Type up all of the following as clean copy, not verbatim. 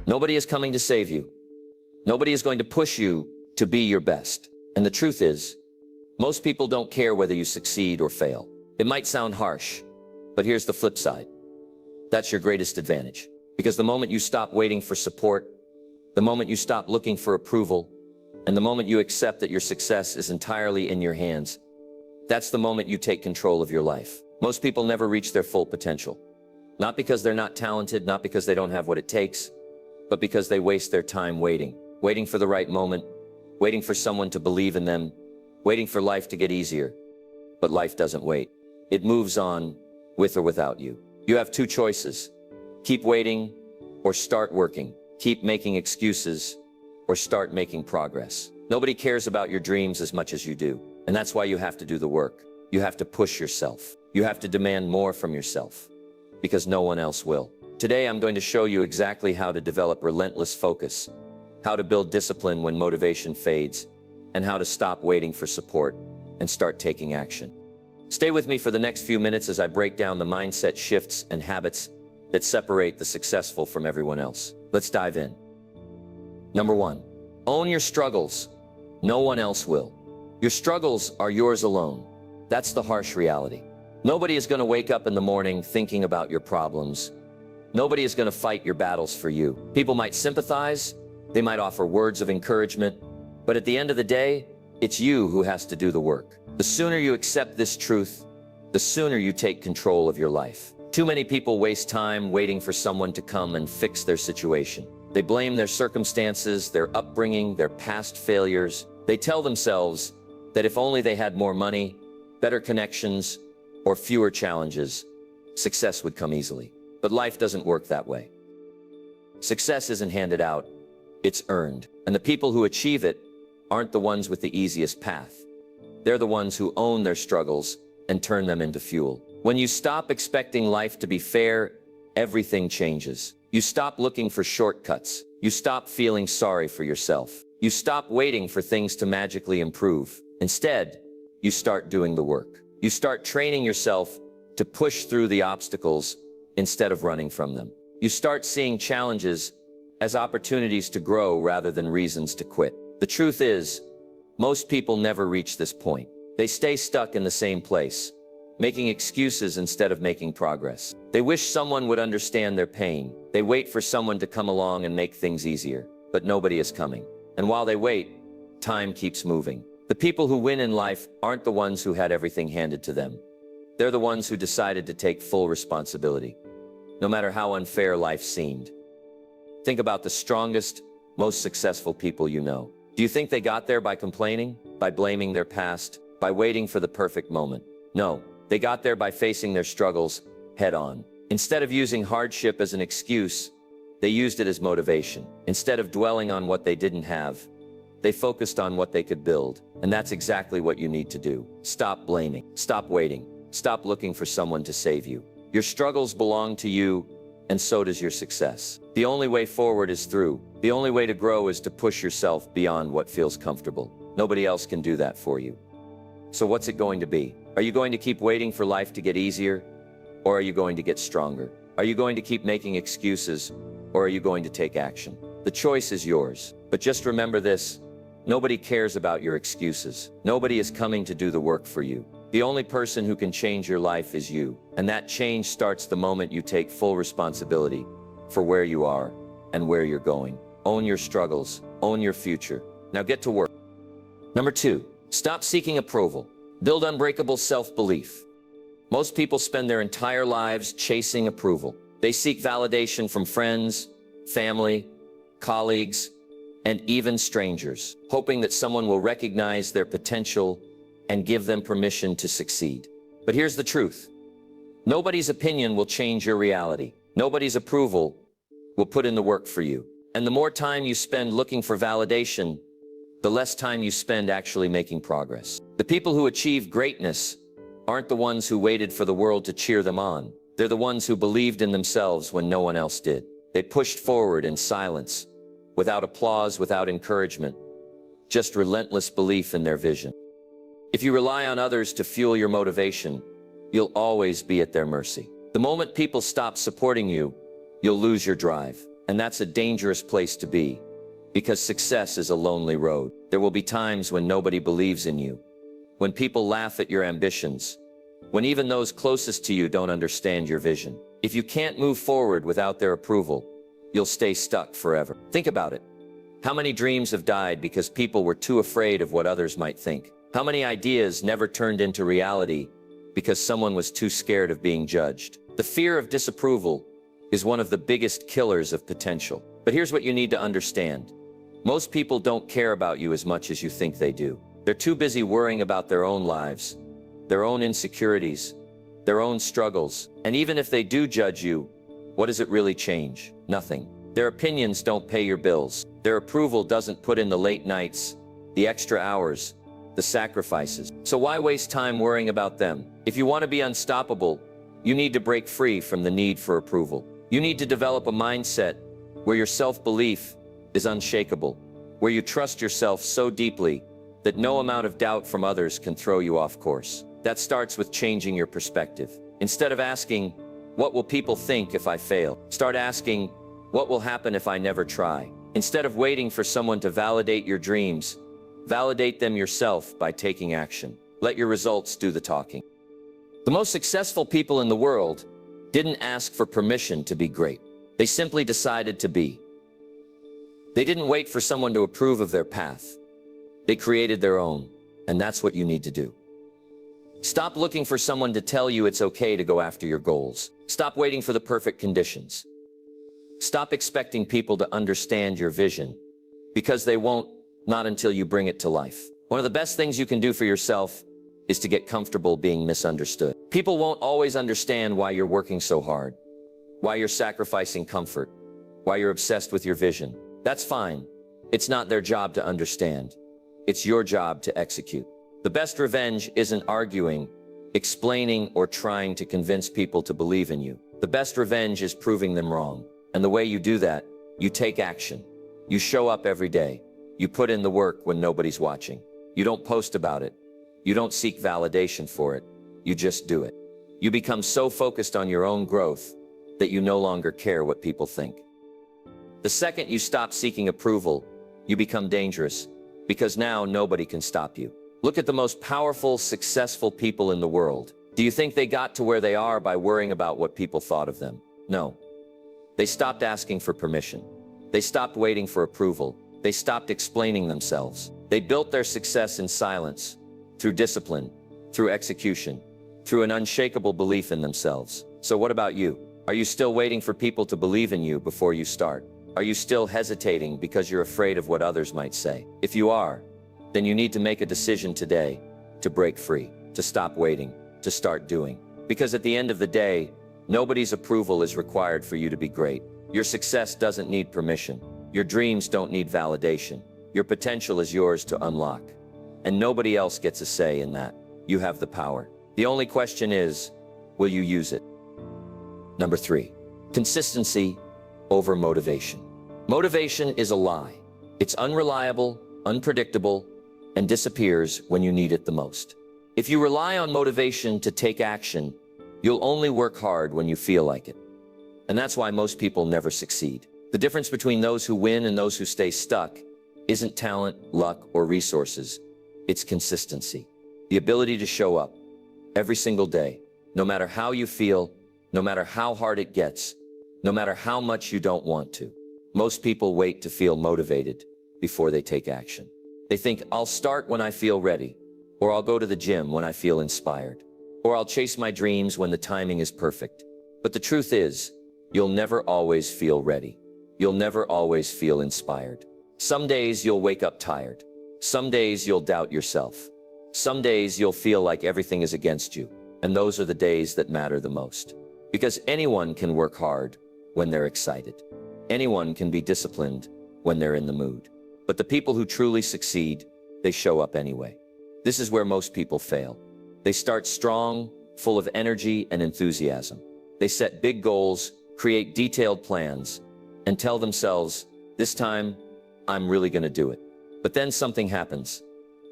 Nobody is coming to save you. Nobody is going to push you to be your best. And the truth is, most people don't care whether you succeed or fail. It might sound harsh, but here's the flip side. That's your greatest advantage. Because the moment you stop waiting for support, the moment you stop looking for approval, and the moment you accept that your success is entirely in your hands, that's the moment you take control of your life. Most people never reach their full potential. Not because they're not talented, not because they don't have what it takes, but because they waste their time waiting for the right moment, waiting for someone to believe in them, waiting for life to get easier. But life doesn't wait. It moves on, with or without you. You have two choices. Keep waiting or start working. Keep making excuses or start making progress. Nobody cares about your dreams as much as you do. And that's why you have to do the work. You have to push yourself. You have to demand more from yourself, because no one else will. Today, I'm going to show you exactly how to develop relentless focus, how to build discipline when motivation fades, and how to stop waiting for support and start taking action. Stay with me for the next few minutes as I break down the mindset shifts and habits that separate the successful from everyone else. Let's dive in. Number 1, own your struggles. No one else will. Your struggles are yours alone. That's the harsh reality. Nobody is going to wake up in the morning thinking about your problems. Nobody is going to fight your battles for you. People might sympathize, they might offer words of encouragement, but at the end of the day, it's you who has to do the work. The sooner you accept this truth, the sooner you take control of your life. Too many people waste time waiting for someone to come and fix their situation. They blame their circumstances, their upbringing, their past failures. They tell themselves that if only they had more money, better connections, or fewer challenges, success would come easily. But life doesn't work that way. Success isn't handed out, it's earned. And the people who achieve it aren't the ones with the easiest path. They're the ones who own their struggles and turn them into fuel. When you stop expecting life to be fair, everything changes. You stop looking for shortcuts. You stop feeling sorry for yourself. You stop waiting for things to magically improve. Instead, you start doing the work. You start training yourself to push through the obstacles instead of running from them. You start seeing challenges as opportunities to grow rather than reasons to quit. The truth is, most people never reach this point. They stay stuck in the same place, making excuses instead of making progress. They wish someone would understand their pain. They wait for someone to come along and make things easier, but nobody is coming. And while they wait, time keeps moving. The people who win in life aren't the ones who had everything handed to them. They're the ones who decided to take full responsibility, no matter how unfair life seemed. Think about the strongest, most successful people you know. Do you think they got there by complaining, by blaming their past, by waiting for the perfect moment? No, they got there by facing their struggles head on. Instead of using hardship as an excuse, they used it as motivation. Instead of dwelling on what they didn't have, they focused on what they could build. And that's exactly what you need to do. Stop blaming. Stop waiting. Stop looking for someone to save you. Your struggles belong to you, and so does your success. The only way forward is through. The only way to grow is to push yourself beyond what feels comfortable. Nobody else can do that for you. So what's it going to be? Are you going to keep waiting for life to get easier? Or are you going to get stronger? Are you going to keep making excuses? Or are you going to take action? The choice is yours. But just remember this. Nobody cares about your excuses. Nobody is coming to do the work for you. The only person who can change your life is you. And that change starts the moment you take full responsibility for where you are and where you're going. Own your struggles. Own your future. Now get to work. Number 2, stop seeking approval. Build unbreakable self-belief. Most people spend their entire lives chasing approval. They seek validation from friends, family, colleagues, and even strangers, hoping that someone will recognize their potential and give them permission to succeed. But here's the truth. Nobody's opinion will change your reality. Nobody's approval will put in the work for you. And the more time you spend looking for validation, the less time you spend actually making progress. The people who achieve greatness aren't the ones who waited for the world to cheer them on. They're the ones who believed in themselves when no one else did. They pushed forward in silence, without applause, without encouragement, just relentless belief in their vision. If you rely on others to fuel your motivation, you'll always be at their mercy. The moment people stop supporting you, you'll lose your drive. And that's a dangerous place to be, because success is a lonely road. There will be times when nobody believes in you, when people laugh at your ambitions, when even those closest to you don't understand your vision. If you can't move forward without their approval, you'll stay stuck forever. Think about it. How many dreams have died because people were too afraid of what others might think? How many ideas never turned into reality because someone was too scared of being judged? The fear of disapproval is one of the biggest killers of potential. But here's what you need to understand. Most people don't care about you as much as you think they do. They're too busy worrying about their own lives, their own insecurities, their own struggles. And even if they do judge you, what does it really change? Nothing. Their opinions don't pay your bills. Their approval doesn't put in the late nights, the extra hours, the sacrifices. So why waste time worrying about them? If you want to be unstoppable, you need to break free from the need for approval. You need to develop a mindset where your self-belief is unshakable, where you trust yourself so deeply that no amount of doubt from others can throw you off course. That starts with changing your perspective. Instead of asking, what will people think if I fail? Start asking, what will happen if I never try? Instead of waiting for someone to validate your dreams, validate them yourself by taking action. Let your results do the talking. The most successful people in the world didn't ask for permission to be great. They simply decided to be. They didn't wait for someone to approve of their path. They created their own, and that's what you need to do. Stop looking for someone to tell you it's okay to go after your goals. Stop waiting for the perfect conditions. Stop expecting people to understand your vision, because they won't, not until you bring it to life. One of the best things you can do for yourself is to get comfortable being misunderstood. People won't always understand why you're working so hard, why you're sacrificing comfort, why you're obsessed with your vision. That's fine. It's not their job to understand. It's your job to execute. The best revenge isn't arguing, explaining, or trying to convince people to believe in you. The best revenge is proving them wrong. And the way you do that, you take action. You show up every day. You put in the work when nobody's watching. You don't post about it. You don't seek validation for it. You just do it. You become so focused on your own growth that you no longer care what people think. The second you stop seeking approval, you become dangerous, because now nobody can stop you. Look at the most powerful, successful people in the world. Do you think they got to where they are by worrying about what people thought of them? No. They stopped asking for permission. They stopped waiting for approval. They stopped explaining themselves. They built their success in silence, through discipline, through execution, through an unshakable belief in themselves. So what about you? Are you still waiting for people to believe in you before you start? Are you still hesitating because you're afraid of what others might say? If you are, then you need to make a decision today to break free, to stop waiting, to start doing. Because at the end of the day, nobody's approval is required for you to be great. Your success doesn't need permission. Your dreams don't need validation. Your potential is yours to unlock. And nobody else gets a say in that. You have the power. The only question is, will you use it? Number 3, consistency over motivation. Motivation is a lie. It's unreliable, unpredictable, and disappears when you need it the most. If you rely on motivation to take action, you'll only work hard when you feel like it. And that's why most people never succeed. The difference between those who win and those who stay stuck isn't talent, luck, or resources. It's consistency. The ability to show up every single day, no matter how you feel, no matter how hard it gets, no matter how much you don't want to. Most people wait to feel motivated before they take action. They think, I'll start when I feel ready, or I'll go to the gym when I feel inspired, or I'll chase my dreams when the timing is perfect. But the truth is, you'll never always feel ready. You'll never always feel inspired. Some days you'll wake up tired. Some days you'll doubt yourself. Some days you'll feel like everything is against you. And those are the days that matter the most. Because anyone can work hard when they're excited. Anyone can be disciplined when they're in the mood. But the people who truly succeed, they show up anyway. This is where most people fail. They start strong, full of energy and enthusiasm. They set big goals, create detailed plans, and tell themselves, this time, I'm really going to do it. But then something happens.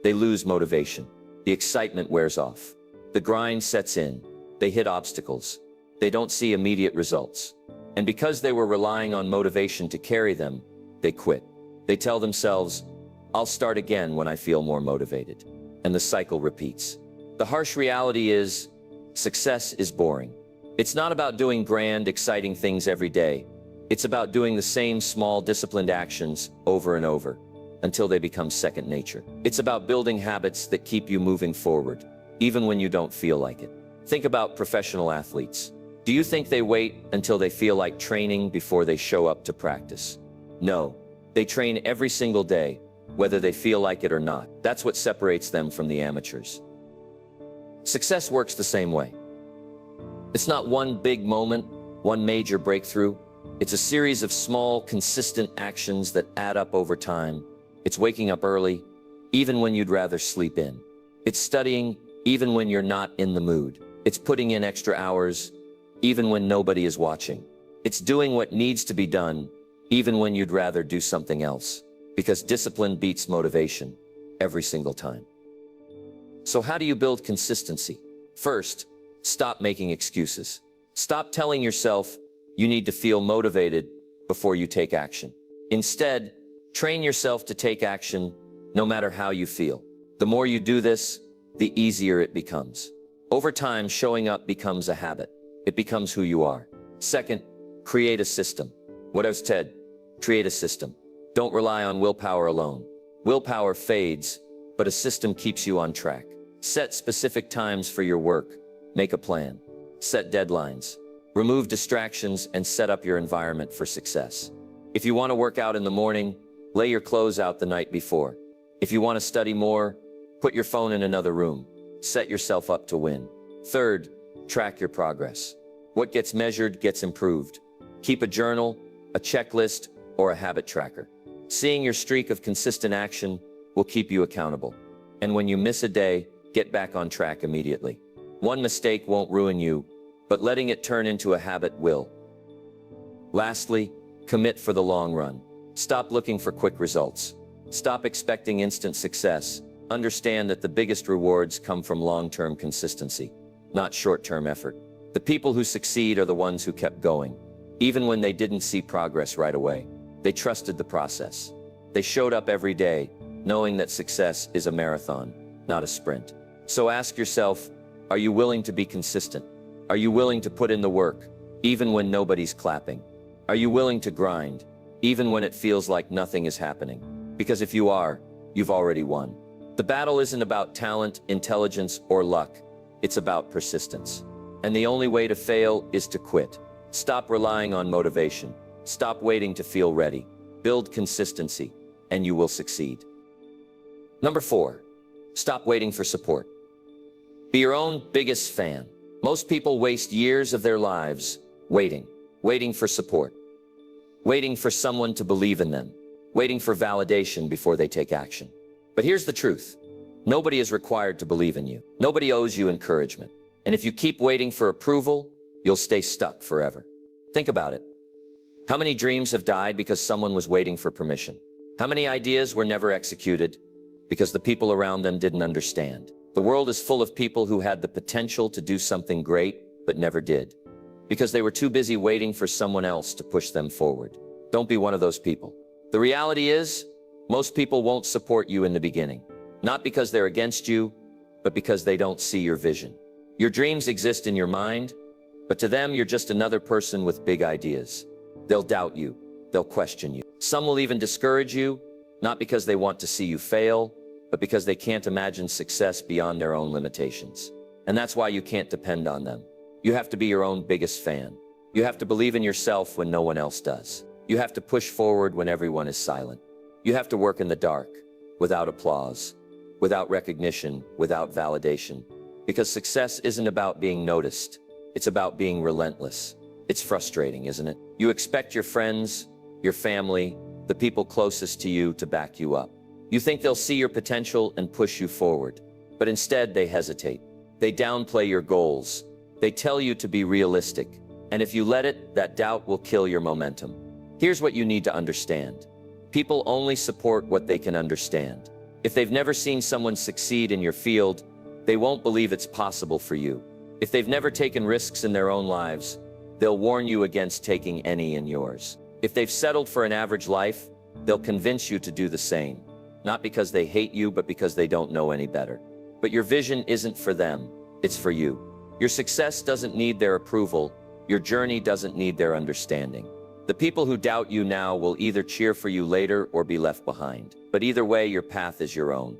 They lose motivation. The excitement wears off. The grind sets in. They hit obstacles. They don't see immediate results. And because they were relying on motivation to carry them, they quit. They tell themselves, I'll start again when I feel more motivated. And the cycle repeats. The harsh reality is, success is boring. It's not about doing grand, exciting things every day. It's about doing the same small, disciplined actions over and over until they become second nature. It's about building habits that keep you moving forward, even when you don't feel like it. Think about professional athletes. Do you think they wait until they feel like training before they show up to practice? No, they train every single day, whether they feel like it or not. That's what separates them from the amateurs. Success works the same way. It's not one big moment, one major breakthrough. It's a series of small, consistent actions that add up over time. It's waking up early, even when you'd rather sleep in. It's studying, even when you're not in the mood. It's putting in extra hours, even when nobody is watching. It's doing what needs to be done, even when you'd rather do something else. Because discipline beats motivation every single time. So how do you build consistency? First, stop making excuses. Stop telling yourself you need to feel motivated before you take action. Instead, train yourself to take action no matter how you feel. The more you do this, the easier it becomes. Over time, showing up becomes a habit. It becomes who you are. Second, create a system. What else, Ted? Create a system. Don't rely on willpower alone. Willpower fades, but a system keeps you on track. Set specific times for your work. Make a plan. Set deadlines. Remove distractions and set up your environment for success. If you want to work out in the morning, lay your clothes out the night before. If you want to study more, put your phone in another room. Set yourself up to win. Third, track your progress. What gets measured gets improved. Keep a journal, a checklist, or a habit tracker. Seeing your streak of consistent action will keep you accountable. And when you miss a day, get back on track immediately. One mistake won't ruin you, but letting it turn into a habit will. Lastly, commit for the long run. Stop looking for quick results. Stop expecting instant success. Understand that the biggest rewards come from long-term consistency, not short-term effort. The people who succeed are the ones who kept going, even when they didn't see progress right away. They trusted the process. They showed up every day, knowing that success is a marathon, not a sprint. So ask yourself, are you willing to be consistent? Are you willing to put in the work, even when nobody's clapping? Are you willing to grind, even when it feels like nothing is happening? Because if you are, you've already won. The battle isn't about talent, intelligence, or luck. It's about persistence. And the only way to fail is to quit. Stop relying on motivation. Stop waiting to feel ready. Build consistency, and you will succeed. Number 4, stop waiting for support. Be your own biggest fan. Most people waste years of their lives waiting for support, waiting for someone to believe in them, waiting for validation before they take action. But here's the truth. Nobody is required to believe in you. Nobody owes you encouragement. And if you keep waiting for approval, you'll stay stuck forever. Think about it. How many dreams have died because someone was waiting for permission? How many ideas were never executed because the people around them didn't understand? The world is full of people who had the potential to do something great, but never did, because they were too busy waiting for someone else to push them forward. Don't be one of those people. The reality is, most people won't support you in the beginning, not because they're against you, but because they don't see your vision. Your dreams exist in your mind, but to them, you're just another person with big ideas. They'll doubt you. They'll question you. Some will even discourage you, not because they want to see you fail, but because they can't imagine success beyond their own limitations. And that's why you can't depend on them. You have to be your own biggest fan. You have to believe in yourself when no one else does. You have to push forward when everyone is silent. You have to work in the dark, without applause, without recognition, without validation. Because success isn't about being noticed. It's about being relentless. It's frustrating, isn't it? You expect your friends, your family, the people closest to you to back you up. You think they'll see your potential and push you forward, but instead they hesitate. They downplay your goals. They tell you to be realistic. And if you let it, that doubt will kill your momentum. Here's what you need to understand. People only support what they can understand. If they've never seen someone succeed in your field, they won't believe it's possible for you. If they've never taken risks in their own lives, they'll warn you against taking any in yours. If they've settled for an average life, they'll convince you to do the same. Not because they hate you, but because they don't know any better. But your vision isn't for them, it's for you. Your success doesn't need their approval. Your journey doesn't need their understanding. The people who doubt you now will either cheer for you later or be left behind. But either way, your path is your own.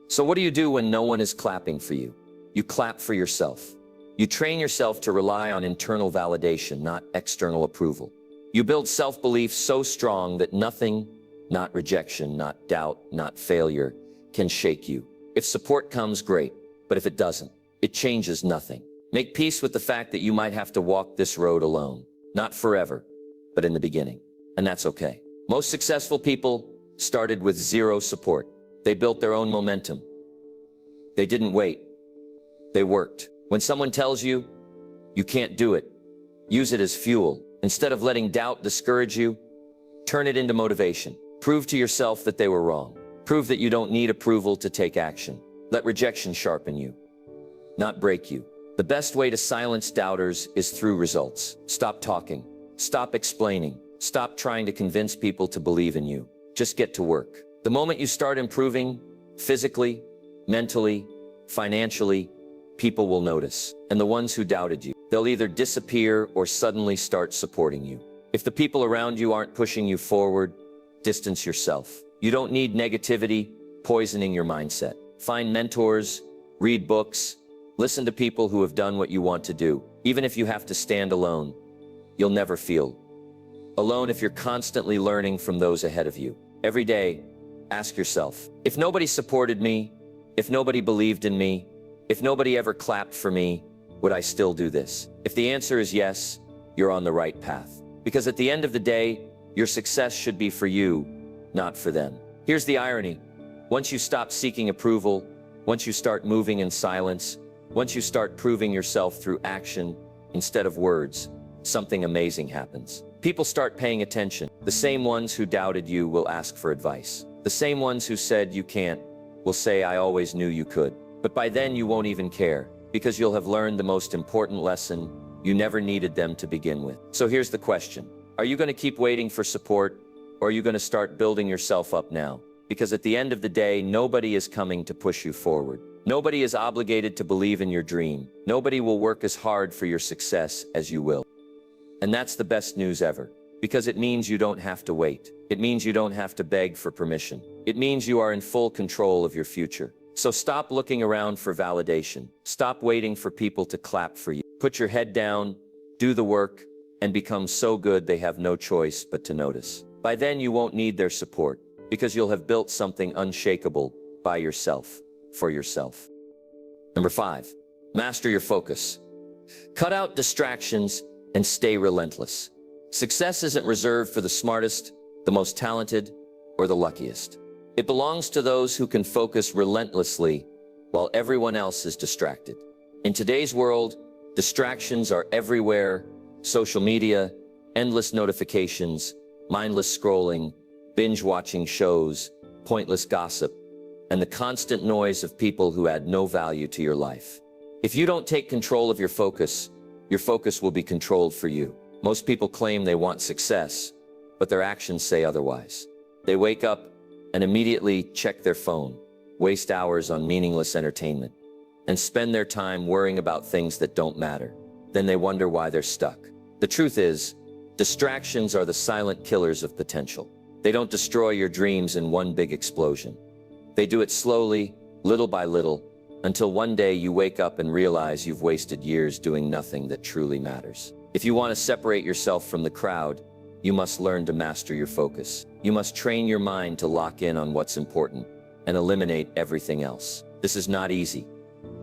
So what do you do when no one is clapping for you? You clap for yourself. You train yourself to rely on internal validation, not external approval. You build self-belief so strong that nothing, not rejection, not doubt, not failure, can shake you. If support comes, great. But if it doesn't, it changes nothing. Make peace with the fact that you might have to walk this road alone. Not forever, but in the beginning. And that's okay. Most successful people started with zero support. They built their own momentum. They didn't wait. They worked. When someone tells you, you can't do it, use it as fuel. Instead of letting doubt discourage you, turn it into motivation. Prove to yourself that they were wrong. Prove that you don't need approval to take action. Let rejection sharpen you, not break you. The best way to silence doubters is through results. Stop talking. Stop explaining. Stop trying to convince people to believe in you. Just get to work. The moment you start improving, physically, mentally, financially, people will notice. And the ones who doubted you, they'll either disappear or suddenly start supporting you. If the people around you aren't pushing you forward, distance yourself. You don't need negativity poisoning your mindset. Find mentors, read books, listen to people who have done what you want to do. Even if you have to stand alone, you'll never feel alone if you're constantly learning from those ahead of you. Every day, ask yourself, if nobody supported me, if nobody believed in me, if nobody ever clapped for me, would I still do this? If the answer is yes, you're on the right path. Because at the end of the day, your success should be for you, not for them. Here's the irony. Once you stop seeking approval, once you start moving in silence, once you start proving yourself through action instead of words, something amazing happens. People start paying attention. The same ones who doubted you will ask for advice. The same ones who said you can't will say, I always knew you could. But by then you won't even care, because you'll have learned the most important lesson: you never needed them to begin with. So here's the question. Are you going to keep waiting for support, or are you going to start building yourself up now? Because at the end of the day, nobody is coming to push you forward. Nobody is obligated to believe in your dream. Nobody will work as hard for your success as you will. And that's the best news ever, because it means you don't have to wait. It means you don't have to beg for permission. It means you are in full control of your future. So stop looking around for validation. Stop waiting for people to clap for you. Put your head down, do the work, and become so good they have no choice but to notice. By then you won't need their support, because you'll have built something unshakable by yourself, for yourself. Number 5, master your focus. Cut out distractions and stay relentless. Success isn't reserved for the smartest, the most talented, or the luckiest. It belongs to those who can focus relentlessly while everyone else is distracted. In today's world, distractions are everywhere: social media, endless notifications, mindless scrolling, binge-watching shows, pointless gossip, and the constant noise of people who add no value to your life. If you don't take control of your focus will be controlled for you. Most people claim they want success, but their actions say otherwise. They wake up and immediately check their phone, waste hours on meaningless entertainment, and spend their time worrying about things that don't matter. Then they wonder why they're stuck. The truth is, distractions are the silent killers of potential. They don't destroy your dreams in one big explosion. They do it slowly, little by little, until one day you wake up and realize you've wasted years doing nothing that truly matters. If you want to separate yourself from the crowd, you must learn to master your focus. You must train your mind to lock in on what's important and eliminate everything else. This is not easy.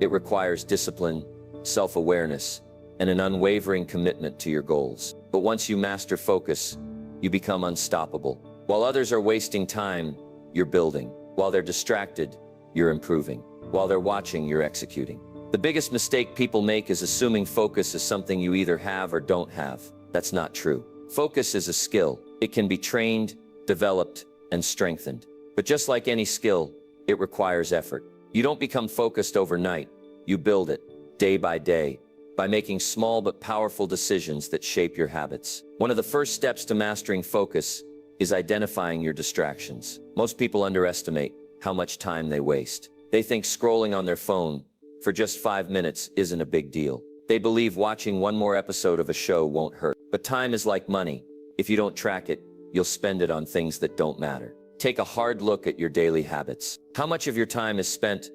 It requires discipline, self-awareness, and an unwavering commitment to your goals. But once you master focus, you become unstoppable. While others are wasting time, you're building. While they're distracted, you're improving. While they're watching, you're executing. The biggest mistake people make is assuming focus is something you either have or don't have. That's not true. Focus is a skill. It can be trained, developed, and strengthened. But just like any skill, it requires effort. You don't become focused overnight. You build it, day by day, by making small but powerful decisions that shape your habits. One of the first steps to mastering focus is identifying your distractions. Most people underestimate how much time they waste. They think scrolling on their phone for just 5 minutes isn't a big deal. They believe watching one more episode of a show won't hurt. But time is like money. If you don't track it, you'll spend it on things that don't matter. Take a hard look at your daily habits. How much of your time is spent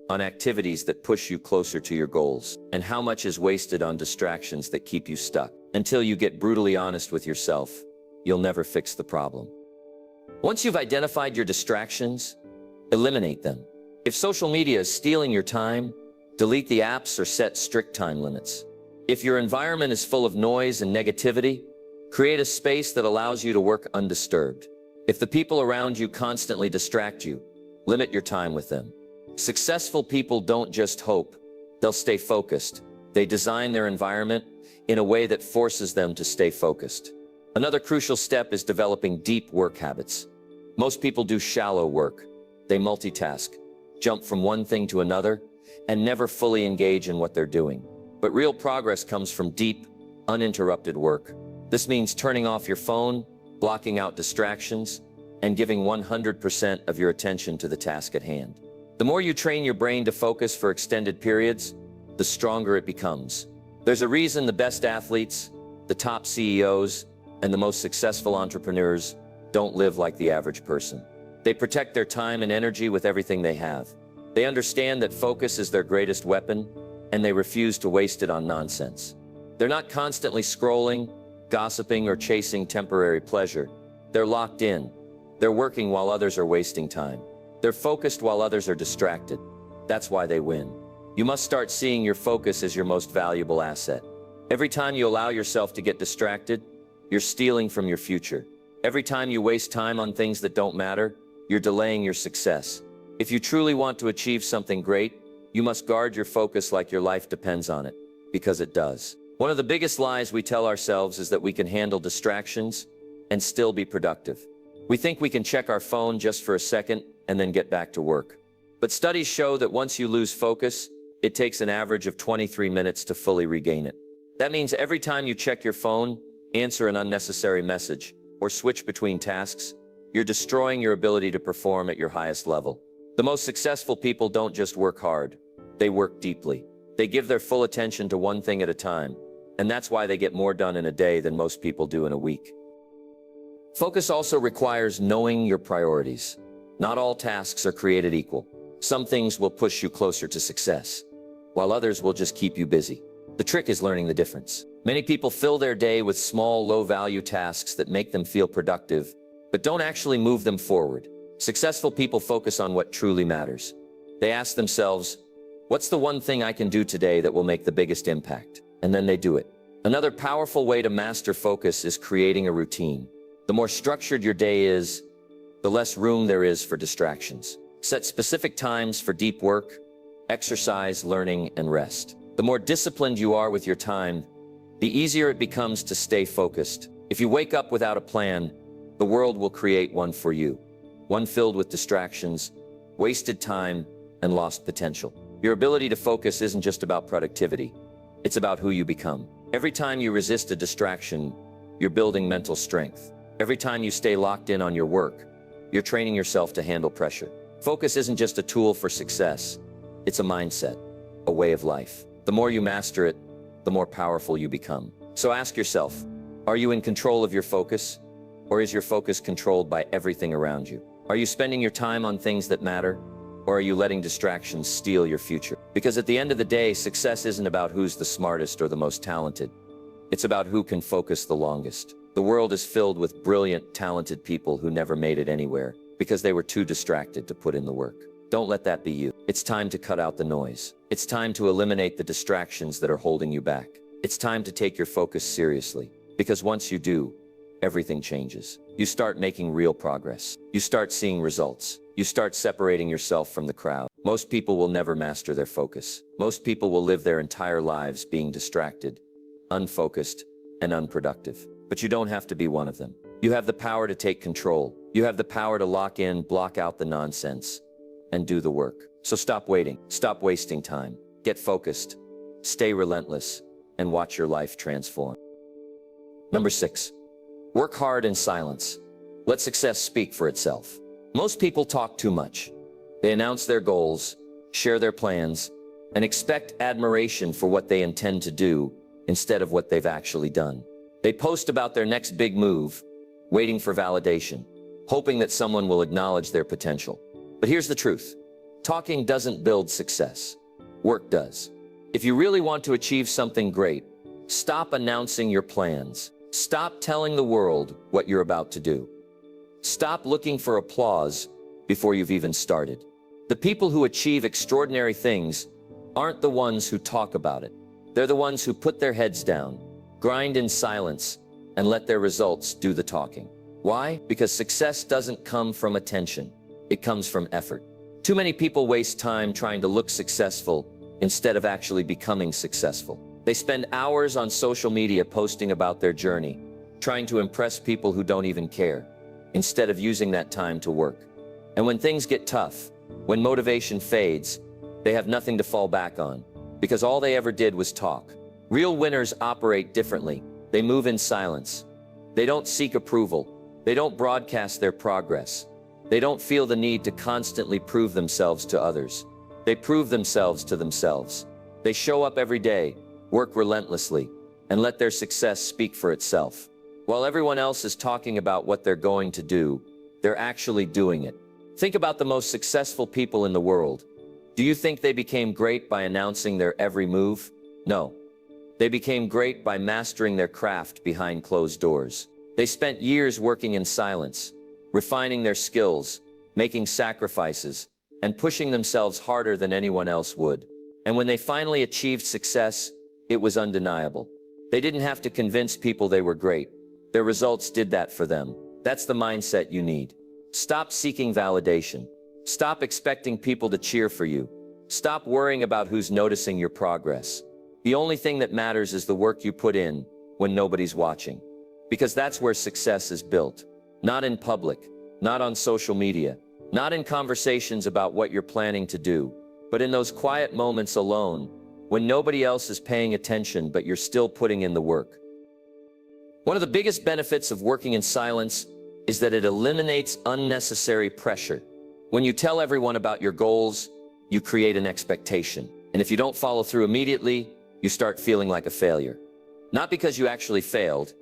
on activities that push you closer to your goals? And how much is wasted on distractions that keep you stuck? Until you get brutally honest with yourself, you'll never fix the problem. Once you've identified your distractions, eliminate them. If social media is stealing your time, delete the apps or set strict time limits. If your environment is full of noise and negativity, create a space that allows you to work undisturbed. If the people around you constantly distract you, limit your time with them. Successful people don't just hope, they'll stay focused. They design their environment in a way that forces them to stay focused. Another crucial step is developing deep work habits. Most people do shallow work. They multitask, jump from one thing to another, and never fully engage in what they're doing. But real progress comes from deep, uninterrupted work. This means turning off your phone, blocking out distractions, and giving 100% of your attention to the task at hand. The more you train your brain to focus for extended periods, the stronger it becomes. There's a reason the best athletes, the top CEOs, and the most successful entrepreneurs don't live like the average person. They protect their time and energy with everything they have. They understand that focus is their greatest weapon, and they refuse to waste it on nonsense. They're not constantly scrolling, gossiping, or chasing temporary pleasure. They're locked in. They're working while others are wasting time. They're focused while others are distracted. That's why they win. You must start seeing your focus as your most valuable asset. Every time you allow yourself to get distracted, you're stealing from your future. Every time you waste time on things that don't matter, you're delaying your success. If you truly want to achieve something great, you must guard your focus like your life depends on it, because it does. One of the biggest lies we tell ourselves is that we can handle distractions and still be productive. We think we can check our phone just for a second and then get back to work. But studies show that once you lose focus, it takes an average of 23 minutes to fully regain it. That means every time you check your phone, answer an unnecessary message, or switch between tasks, you're destroying your ability to perform at your highest level. The most successful people don't just work hard, they work deeply. They give their full attention to one thing at a time, and that's why they get more done in a day than most people do in a week. Focus also requires knowing your priorities. Not all tasks are created equal. Some things will push you closer to success, while others will just keep you busy. The trick is learning the difference. Many people fill their day with small, low-value tasks that make them feel productive, but don't actually move them forward. Successful people focus on what truly matters. They ask themselves, what's the one thing I can do today that will make the biggest impact? And then they do it. Another powerful way to master focus is creating a routine. The more structured your day is, the less room there is for distractions. Set specific times for deep work, exercise, learning, and rest. The more disciplined you are with your time, the easier it becomes to stay focused. If you wake up without a plan, the world will create one for you. One filled with distractions, wasted time, and lost potential. Your ability to focus isn't just about productivity. It's about who you become. Every time you resist a distraction, you're building mental strength. Every time you stay locked in on your work, you're training yourself to handle pressure. Focus isn't just a tool for success. It's a mindset, a way of life. The more you master it, the more powerful you become. So ask yourself, are you in control of your focus? Or is your focus controlled by everything around you? Are you spending your time on things that matter? Or are you letting distractions steal your future? Because at the end of the day, success isn't about who's the smartest or the most talented. It's about who can focus the longest. The world is filled with brilliant, talented people who never made it anywhere because they were too distracted to put in the work. Don't let that be you. It's time to cut out the noise. It's time to eliminate the distractions that are holding you back. It's time to take your focus seriously, because once you do, everything changes. You start making real progress. You start seeing results. You start separating yourself from the crowd. Most people will never master their focus. Most people will live their entire lives being distracted, unfocused, and unproductive. But you don't have to be one of them. You have the power to take control. You have the power to lock in, block out the nonsense, and do the work. So stop waiting. Stop wasting time. Get focused. Stay relentless. and watch your life transform. Number 6, work hard in silence. Let success speak for itself. Most people talk too much. They announce their goals, share their plans, and expect admiration for what they intend to do instead of what they've actually done. They post about their next big move, waiting for validation, hoping that someone will acknowledge their potential. But here's the truth. Talking doesn't build success. Work does. If you really want to achieve something great, stop announcing your plans. Stop telling the world what you're about to do. Stop looking for applause before you've even started. The people who achieve extraordinary things aren't the ones who talk about it. They're the ones who put their heads down, grind in silence, and let their results do the talking. Why? Because success doesn't come from attention. It comes from effort. Too many people waste time trying to look successful instead of actually becoming successful. They spend hours on social media posting about their journey, trying to impress people who don't even care, instead of using that time to work. And when things get tough, when motivation fades, they have nothing to fall back on, because all they ever did was talk. Real winners operate differently. They move in silence. They don't seek approval. They don't broadcast their progress. They don't feel the need to constantly prove themselves to others. They prove themselves to themselves. They show up every day, work relentlessly, and let their success speak for itself. While everyone else is talking about what they're going to do, they're actually doing it. Think about the most successful people in the world. Do you think they became great by announcing their every move? No. They became great by mastering their craft behind closed doors. They spent years working in silence, refining their skills, making sacrifices, and pushing themselves harder than anyone else would. And when they finally achieved success, it was undeniable. They didn't have to convince people they were great. Their results did that for them. That's the mindset you need. Stop seeking validation. Stop expecting people to cheer for you. Stop worrying about who's noticing your progress. The only thing that matters is the work you put in when nobody's watching. Because that's where success is built. Not in public, not on social media, not in conversations about what you're planning to do, but in those quiet moments alone, when nobody else is paying attention but you're still putting in the work. One of the biggest benefits of working in silence is that it eliminates unnecessary pressure. When you tell everyone about your goals, you create an expectation. And if you don't follow through immediately, you start feeling like a failure. Not because you actually failed,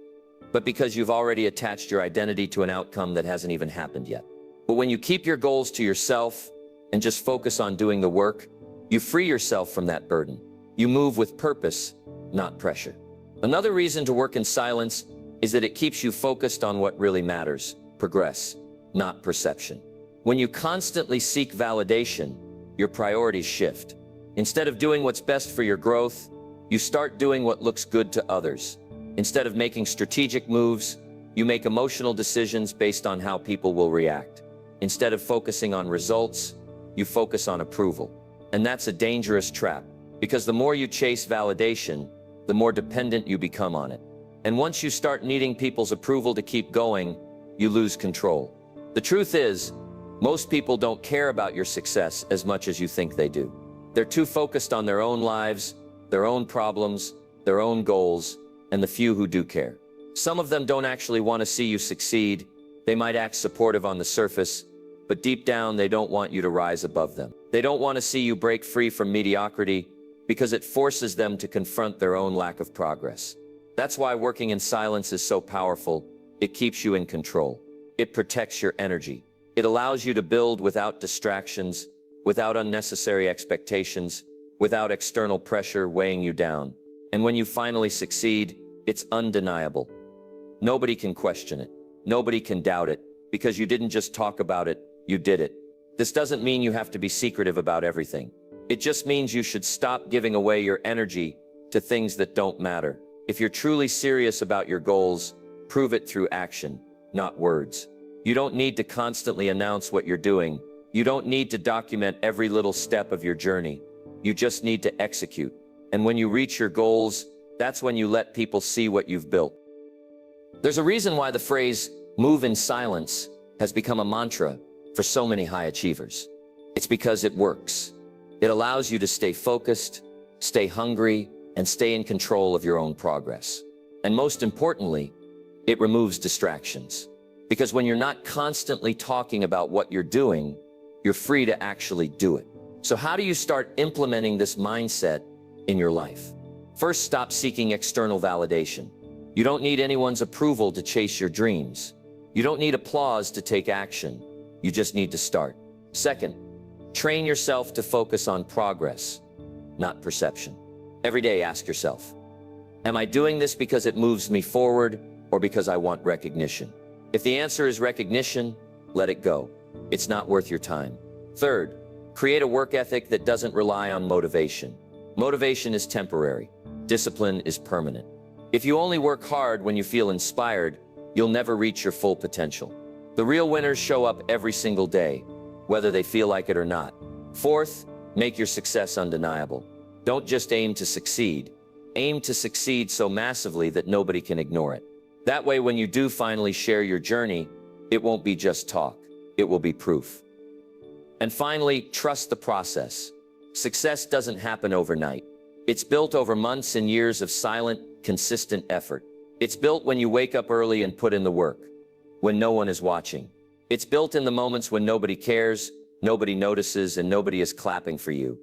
but because you've already attached your identity to an outcome that hasn't even happened yet. But when you keep your goals to yourself and just focus on doing the work, you free yourself from that burden. You move with purpose, not pressure. Another reason to work in silence is that it keeps you focused on what really matters, progress, not perception. When you constantly seek validation, your priorities shift. Instead of doing what's best for your growth, you start doing what looks good to others. Instead of making strategic moves, you make emotional decisions based on how people will react. Instead of focusing on results, you focus on approval. And that's a dangerous trap, because the more you chase validation, the more dependent you become on it. And once you start needing people's approval to keep going, you lose control. The truth is, most people don't care about your success as much as you think they do. They're too focused on their own lives, their own problems, their own goals, and the few who do care. Some of them don't actually want to see you succeed. They might act supportive on the surface, but deep down they don't want you to rise above them. They don't want to see you break free from mediocrity because it forces them to confront their own lack of progress. That's why working in silence is so powerful. It keeps you in control. It protects your energy. It allows you to build without distractions, without unnecessary expectations, without external pressure weighing you down. And when you finally succeed, it's undeniable. Nobody can question it. Nobody can doubt it, because you didn't just talk about it, you did it. This doesn't mean you have to be secretive about everything. It just means you should stop giving away your energy to things that don't matter. If you're truly serious about your goals, prove it through action, not words. You don't need to constantly announce what you're doing. You don't need to document every little step of your journey. You just need to execute. And when you reach your goals, that's when you let people see what you've built. There's a reason why the phrase, "move in silence," has become a mantra for so many high achievers. It's because it works. It allows you to stay focused, stay hungry, and stay in control of your own progress. And most importantly, it removes distractions. Because when you're not constantly talking about what you're doing, you're free to actually do it. So how do you start implementing this mindset in your life? First, stop seeking external validation. You don't need anyone's approval to chase your dreams. You don't need applause to take action. You just need to start. Second, train yourself to focus on progress, not perception. Every day, ask yourself, am I doing this because it moves me forward or because I want recognition? If the answer is recognition, let it go. It's not worth your time. Third, create a work ethic that doesn't rely on motivation. Motivation is temporary. Discipline is permanent. If you only work hard when you feel inspired, you'll never reach your full potential. The real winners show up every single day, whether they feel like it or not. Fourth, make your success undeniable. Don't just aim to succeed. Aim to succeed so massively that nobody can ignore it. That way, when you do finally share your journey, it won't be just talk. It will be proof. And finally, trust the process. Success doesn't happen overnight. It's built over months and years of silent, consistent effort. It's built when you wake up early and put in the work, when no one is watching. It's built in the moments when nobody cares, nobody notices, and nobody is clapping for you.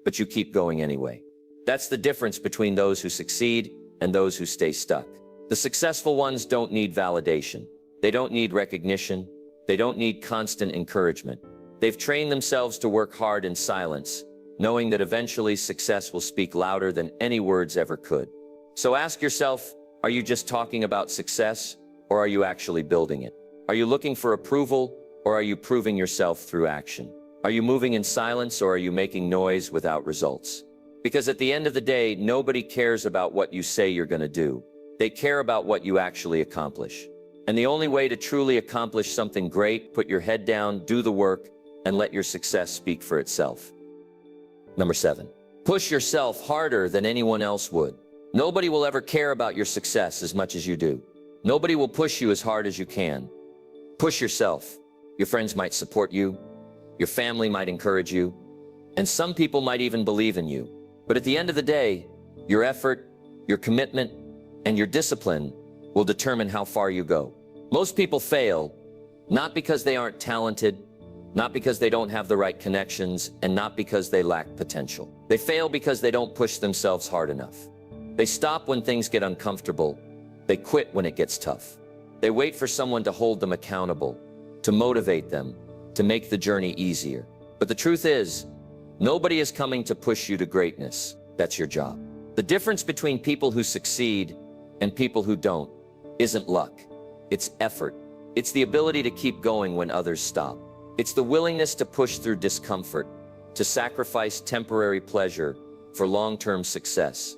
But you keep going anyway. That's the difference between those who succeed and those who stay stuck. The successful ones don't need validation. They don't need recognition. They don't need constant encouragement. They've trained themselves to work hard in silence, knowing that eventually success will speak louder than any words ever could. So ask yourself, are you just talking about success, or are you actually building it? Are you looking for approval, or are you proving yourself through action? Are you moving in silence, or are you making noise without results? Because at the end of the day, nobody cares about what you say you're going to do. They care about what you actually accomplish. And the only way to truly accomplish something great, put your head down, do the work, and let your success speak for itself. Number 7, push yourself harder than anyone else would. Nobody will ever care about your success as much as you do. Nobody will push you as hard as you can. Push yourself. Your friends might support you. Your family might encourage you. And some people might even believe in you. But at the end of the day, your effort, your commitment, and your discipline will determine how far you go. Most people fail, not because they aren't talented, not because they don't have the right connections, and not because they lack potential. They fail because they don't push themselves hard enough. They stop when things get uncomfortable. They quit when it gets tough. They wait for someone to hold them accountable, to motivate them, to make the journey easier. But the truth is, nobody is coming to push you to greatness. That's your job. The difference between people who succeed and people who don't isn't luck. It's effort. It's the ability to keep going when others stop. It's the willingness to push through discomfort, to sacrifice temporary pleasure for long-term success,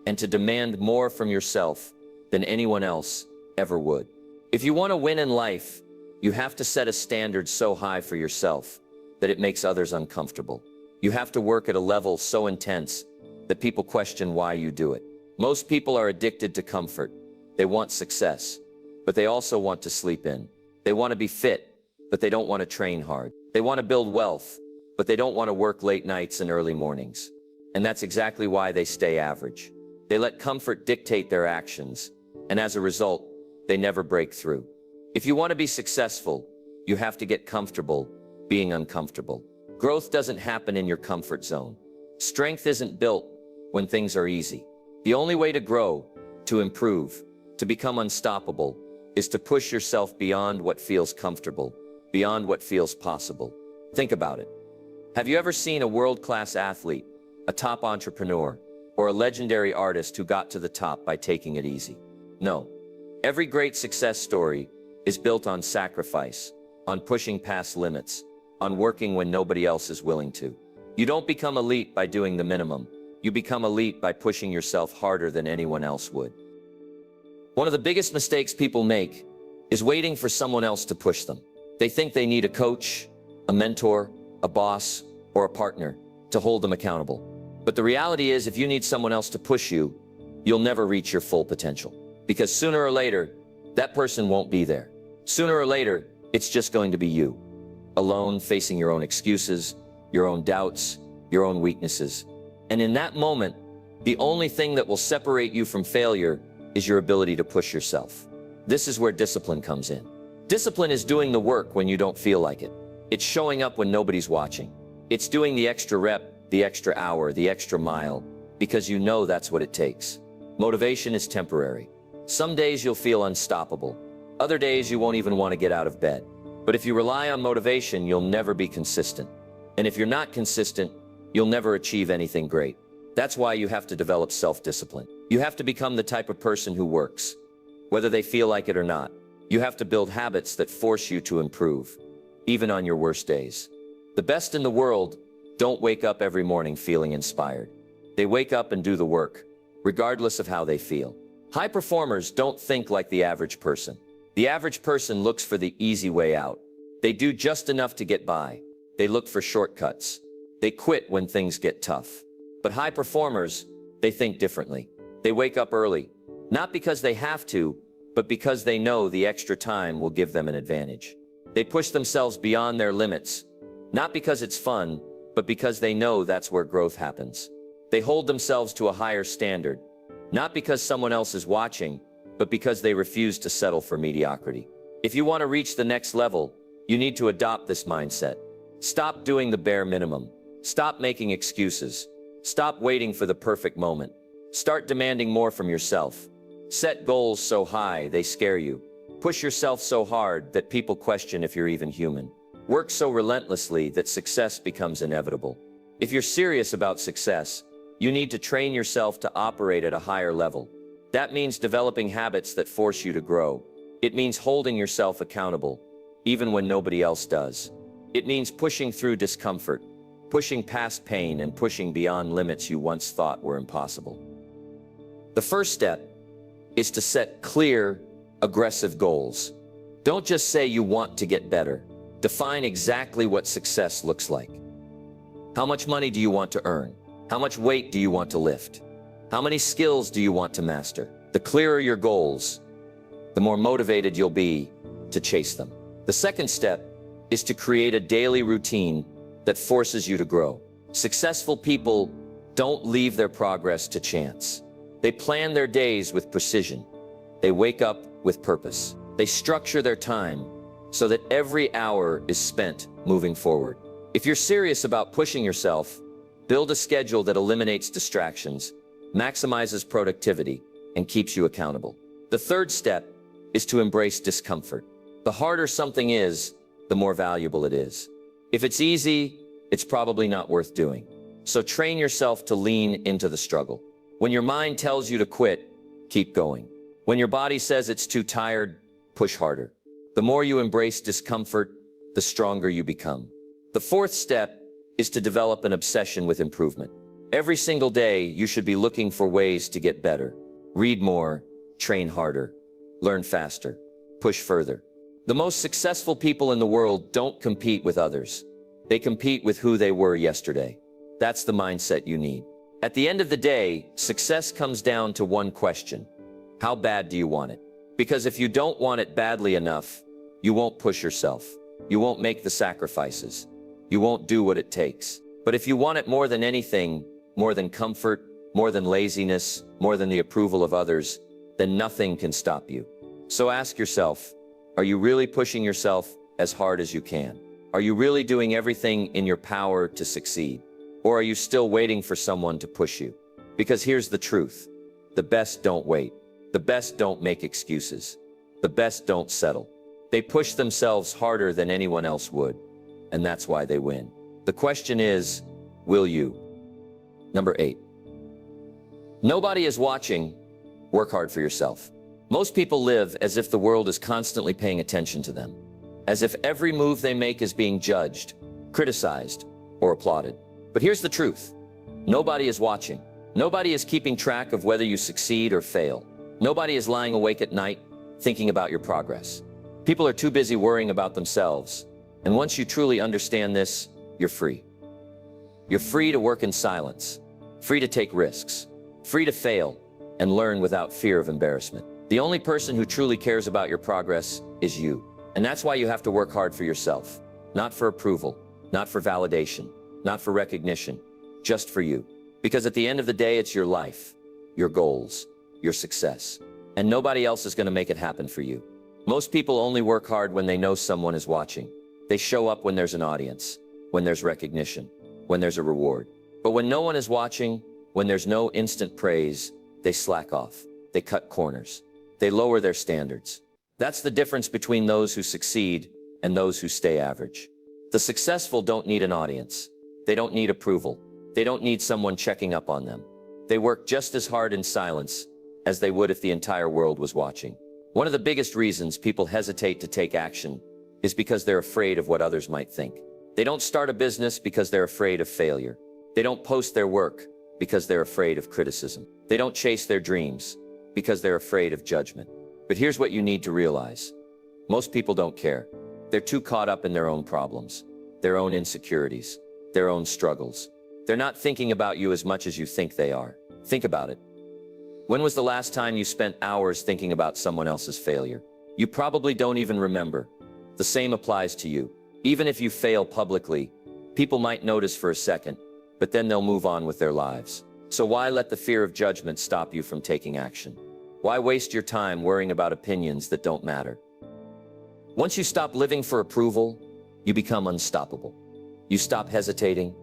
and to demand more from yourself than anyone else ever would. If you want to win in life, you have to set a standard so high for yourself that it makes others uncomfortable. You have to work at a level so intense that people question why you do it. Most people are addicted to comfort. They want success, but they also want to sleep in. They want to be fit, but they don't want to train hard. They want to build wealth, but they don't want to work late nights and early mornings. And that's exactly why they stay average. They let comfort dictate their actions, and as a result, they never break through. If you want to be successful, you have to get comfortable being uncomfortable. Growth doesn't happen in your comfort zone. Strength isn't built when things are easy. The only way to grow, to improve, to become unstoppable, is to push yourself beyond what feels comfortable, beyond what feels possible. Think about it. Have you ever seen a world-class athlete, a top entrepreneur, or a legendary artist who got to the top by taking it easy? No. Every great success story is built on sacrifice, on pushing past limits, on working when nobody else is willing to. You don't become elite by doing the minimum. You become elite by pushing yourself harder than anyone else would. One of the biggest mistakes people make is waiting for someone else to push them. They think they need a coach, a mentor, a boss, or a partner to hold them accountable. But the reality is, if you need someone else to push you, you'll never reach your full potential. Because sooner or later, that person won't be there. Sooner or later, it's just going to be you, alone, facing your own excuses, your own doubts, your own weaknesses. And in that moment, The only thing that will separate you from failure is your ability to push yourself. This is where discipline comes in. Discipline is doing the work when you don't feel like it. It's showing up when nobody's watching. It's doing the extra rep, the extra hour, the extra mile, because you know that's what it takes. Motivation is temporary. Some days you'll feel unstoppable. Other days you won't even want to get out of bed. But if you rely on motivation, you'll never be consistent. And if you're not consistent, you'll never achieve anything great. That's why you have to develop self-discipline. You have to become the type of person who works, whether they feel like it or not. You have to build habits that force you to improve, even on your worst days. The best in the world don't wake up every morning feeling inspired. They wake up and do the work, regardless of how they feel. High performers don't think like the average person. The average person looks for the easy way out. They do just enough to get by. They look for shortcuts. They quit when things get tough. But high performers, they think differently. They wake up early, not because they have to, but because they know the extra time will give them an advantage. They push themselves beyond their limits, not because it's fun, but because they know that's where growth happens. They hold themselves to a higher standard, not because someone else is watching, but because they refuse to settle for mediocrity. If you want to reach the next level, you need to adopt this mindset. Stop doing the bare minimum. Stop making excuses. Stop waiting for the perfect moment. Start demanding more from yourself. Set goals so high they scare you. Push yourself so hard that people question if you're even human. Work so relentlessly that success becomes inevitable. If you're serious about success, you need to train yourself to operate at a higher level. That means developing habits that force you to grow. It means holding yourself accountable, even when nobody else does. It means pushing through discomfort, pushing past pain, and pushing beyond limits you once thought were impossible. The first step is to set clear, aggressive goals. Don't just say you want to get better. Define exactly what success looks like. How much money do you want to earn? How much weight do you want to lift? How many skills do you want to master? The clearer your goals, the more motivated you'll be to chase them. The second step is to create a daily routine that forces you to grow. Successful people don't leave their progress to chance. They plan their days with precision. They wake up with purpose. They structure their time so that every hour is spent moving forward. If you're serious about pushing yourself, build a schedule that eliminates distractions, maximizes productivity, and keeps you accountable. The third step is to embrace discomfort. The harder something is, the more valuable it is. If it's easy, it's probably not worth doing. So train yourself to lean into the struggle. When your mind tells you to quit, keep going. When your body says it's too tired, push harder. The more you embrace discomfort, the stronger you become. The fourth step is to develop an obsession with improvement. Every single day, you should be looking for ways to get better. Read more, train harder, learn faster, push further. The most successful people in the world don't compete with others. They compete with who they were yesterday. That's the mindset you need. At the end of the day, success comes down to one question. How bad do you want it? Because if you don't want it badly enough, you won't push yourself. You won't make the sacrifices. You won't do what it takes. But if you want it more than anything, more than comfort, more than laziness, more than the approval of others, then nothing can stop you. So ask yourself, are you really pushing yourself as hard as you can? Are you really doing everything in your power to succeed? Or are you still waiting for someone to push you? Because here's the truth. The best don't wait. The best don't make excuses. The best don't settle. They push themselves harder than anyone else would. And that's why they win. The question is, will you? Number 8. Nobody is watching. Work hard for yourself. Most people live as if the world is constantly paying attention to them, as if every move they make is being judged, criticized, or applauded. But here's the truth. Nobody is watching. Nobody is keeping track of whether you succeed or fail. Nobody is lying awake at night thinking about your progress. People are too busy worrying about themselves. And once you truly understand this, you're free. You're free to work in silence, free to take risks, free to fail, and learn without fear of embarrassment. The only person who truly cares about your progress is you. And that's why you have to work hard for yourself. Not for approval, not for validation, not for recognition, just for you. Because at the end of the day, it's your life, your goals, your success, and nobody else is going to make it happen for you. Most people only work hard when they know someone is watching. They show up when there's an audience, when there's recognition, when there's a reward. But when no one is watching, when there's no instant praise, they slack off. They cut corners. They lower their standards. That's the difference between those who succeed and those who stay average. The successful don't need an audience. They don't need approval. They don't need someone checking up on them. They work just as hard in silence as they would if the entire world was watching. One of the biggest reasons people hesitate to take action is because they're afraid of what others might think. They don't start a business because they're afraid of failure. They don't post their work because they're afraid of criticism. They don't chase their dreams because they're afraid of judgment. But here's what you need to realize. Most people don't care. They're too caught up in their own problems, their own insecurities, their own struggles. They're not thinking about you as much as you think they are. Think about it. When was the last time you spent hours thinking about someone else's failure? You probably don't even remember. The same applies to you. Even if you fail publicly, people might notice for a second, but then they'll move on with their lives. So why let the fear of judgment stop you from taking action? Why waste your time worrying about opinions that don't matter? Once you stop living for approval, you become unstoppable. You stop hesitating.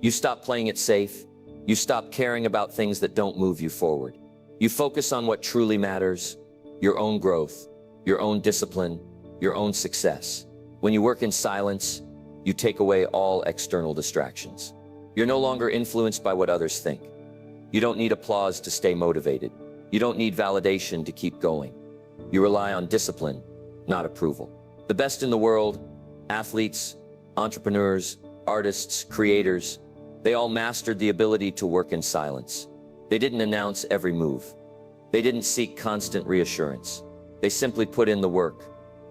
You stop playing it safe. You stop caring about things that don't move you forward. You focus on what truly matters, your own growth, your own discipline, your own success. When you work in silence, you take away all external distractions. You're no longer influenced by what others think. You don't need applause to stay motivated. You don't need validation to keep going. You rely on discipline, not approval. The best in the world, athletes, entrepreneurs, artists, creators, they all mastered the ability to work in silence. They didn't announce every move. They didn't seek constant reassurance. They simply put in the work,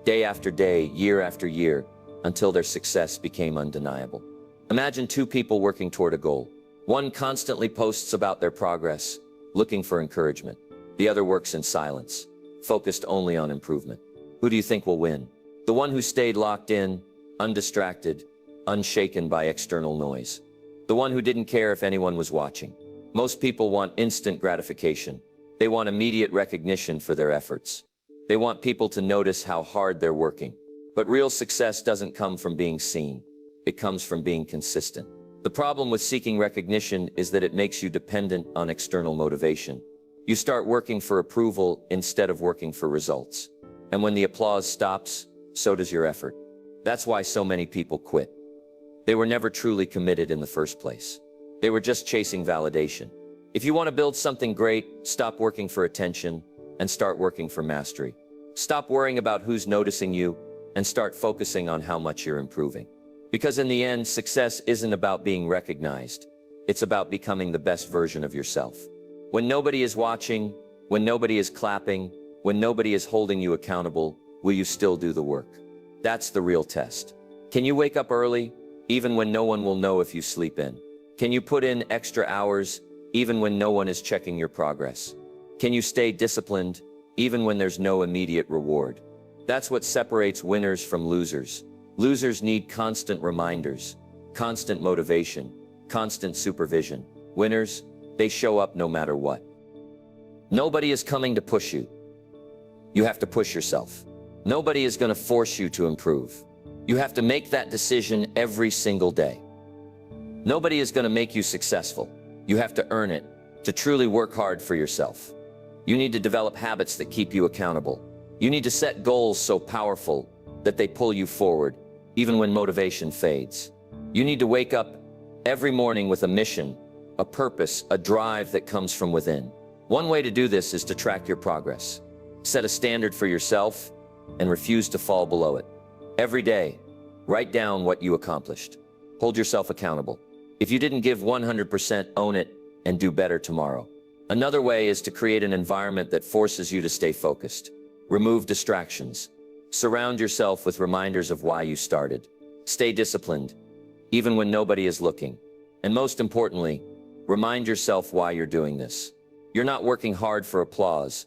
day after day, year after year, until their success became undeniable. Imagine two people working toward a goal. One constantly posts about their progress, looking for encouragement. The other works in silence, focused only on improvement. Who do you think will win? The one who stayed locked in, undistracted, unshaken by external noise. The one who didn't care if anyone was watching. Most people want instant gratification. They want immediate recognition for their efforts. They want people to notice how hard they're working. But real success doesn't come from being seen. It comes from being consistent. The problem with seeking recognition is that it makes you dependent on external motivation. You start working for approval instead of working for results. And when the applause stops, so does your effort. That's why so many people quit. They were never truly committed in the first place. They were just chasing validation. If you want to build something great, stop working for attention and start working for mastery. Stop worrying about who's noticing you and start focusing on how much you're improving. Because in the end, success isn't about being recognized. It's about becoming the best version of yourself. When nobody is watching, when nobody is clapping, when nobody is holding you accountable, will you still do the work? That's the real test. Can you wake up early, even when no one will know if you sleep in? Can you put in extra hours, even when no one is checking your progress? Can you stay disciplined, even when there's no immediate reward? That's what separates winners from losers. Losers need constant reminders, constant motivation, constant supervision. Winners, they show up no matter what. Nobody is coming to push you. You have to push yourself. Nobody is going to force you to improve. You have to make that decision every single day. Nobody is going to make you successful. You have to earn it, to truly work hard for yourself. You need to develop habits that keep you accountable. You need to set goals so powerful that they pull you forward, even when motivation fades. You need to wake up every morning with a mission, a purpose, a drive that comes from within. One way to do this is to track your progress. Set a standard for yourself and refuse to fall below it. Every day, write down what you accomplished. Hold yourself accountable. If you didn't give 100%, own it and do better tomorrow. Another way is to create an environment that forces you to stay focused. Remove distractions. Surround yourself with reminders of why you started. Stay disciplined, even when nobody is looking. And most importantly, remind yourself why you're doing this. You're not working hard for applause.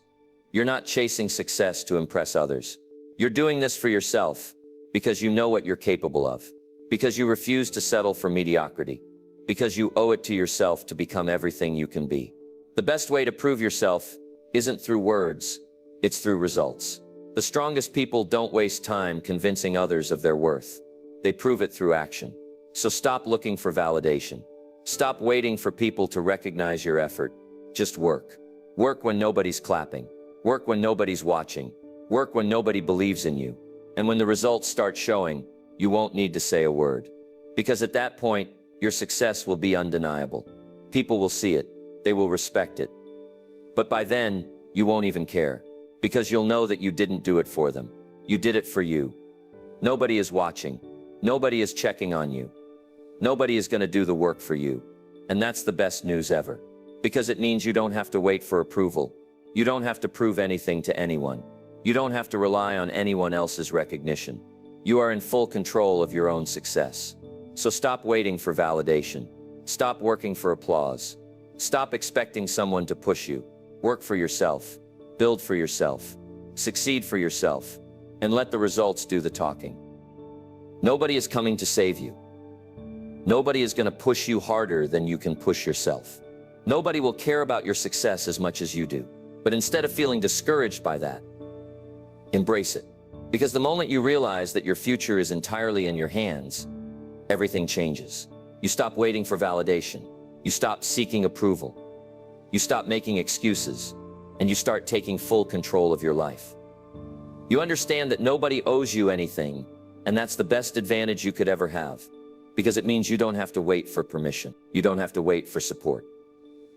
You're not chasing success to impress others. You're doing this for yourself because you know what you're capable of. Because you refuse to settle for mediocrity. because you owe it to yourself to become everything you can be. The best way to prove yourself isn't through words, it's through results. The strongest people don't waste time convincing others of their worth. They prove it through action. So stop looking for validation. Stop waiting for people to recognize your effort. Just work. Work when nobody's clapping. Work when nobody's watching. Work when nobody believes in you. And when the results start showing, you won't need to say a word. Because at that point, your success will be undeniable. People will see it. They will respect it. But by then, you won't even care. Because you'll know that you didn't do it for them. You did it for you. Nobody is watching. Nobody is checking on you. Nobody is going to do the work for you. And that's the best news ever. Because it means you don't have to wait for approval. You don't have to prove anything to anyone. You don't have to rely on anyone else's recognition. You are in full control of your own success. So stop waiting for validation. Stop working for applause. Stop expecting someone to push you. Work for yourself. Build for yourself. Succeed for yourself. And let the results do the talking. Nobody is coming to save you. Nobody is going to push you harder than you can push yourself. Nobody will care about your success as much as you do. But instead of feeling discouraged by that, embrace it. Because the moment you realize that your future is entirely in your hands, everything changes. You stop waiting for validation. You stop seeking approval. You stop making excuses. And you start taking full control of your life. You understand that nobody owes you anything, and that's the best advantage you could ever have. Because it means you don't have to wait for permission. You don't have to wait for support.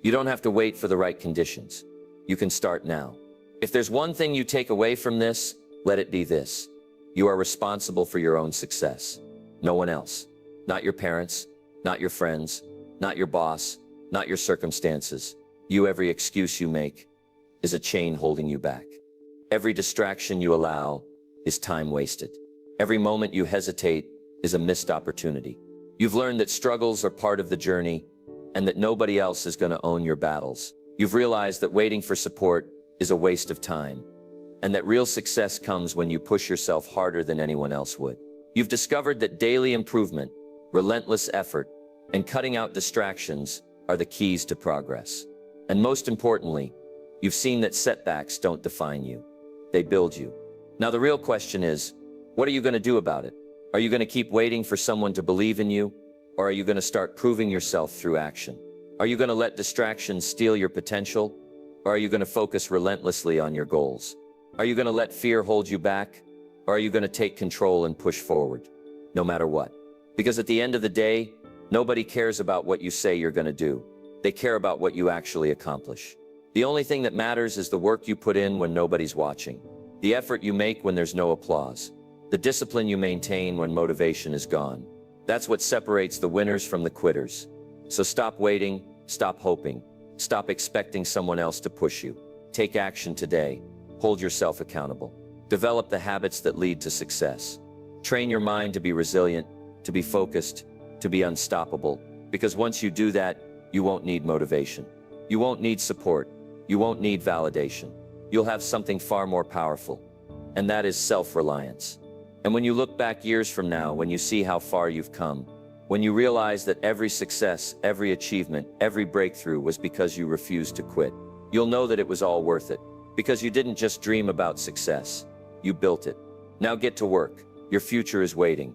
You don't have to wait for the right conditions. You can start now. If there's one thing you take away from this, let it be this. You are responsible for your own success. No one else. Not your parents, not your friends, not your boss, not your circumstances. Every excuse you make is a chain holding you back. Every distraction you allow is time wasted. Every moment you hesitate is a missed opportunity. You've learned that struggles are part of the journey and that nobody else is going to own your battles. You've realized that waiting for support is a waste of time and that real success comes when you push yourself harder than anyone else would. You've discovered that daily improvement, relentless effort, and cutting out distractions are the keys to progress. And most importantly, you've seen that setbacks don't define you. They build you. Now the real question is, what are you going to do about it? Are you going to keep waiting for someone to believe in you? Or are you going to start proving yourself through action? Are you going to let distractions steal your potential? Or are you going to focus relentlessly on your goals? Are you going to let fear hold you back? Or are you going to take control and push forward, no matter what? Because at the end of the day, nobody cares about what you say you're going to do. They care about what you actually accomplish. The only thing that matters is the work you put in when nobody's watching, the effort you make when there's no applause, the discipline you maintain when motivation is gone. That's what separates the winners from the quitters. So stop waiting, stop hoping, stop expecting someone else to push you. Take action today. Hold yourself accountable. Develop the habits that lead to success. Train your mind to be resilient, to be focused, to be unstoppable. Because once you do that, you won't need motivation. You won't need support. You won't need validation. You'll have something far more powerful, and that is self-reliance. And when you look back years from now, when you see how far you've come, when you realize that every success, every achievement, every breakthrough was because you refused to quit, you'll know that it was all worth it. Because you didn't just dream about success, you built it. Now get to work. Your future is waiting.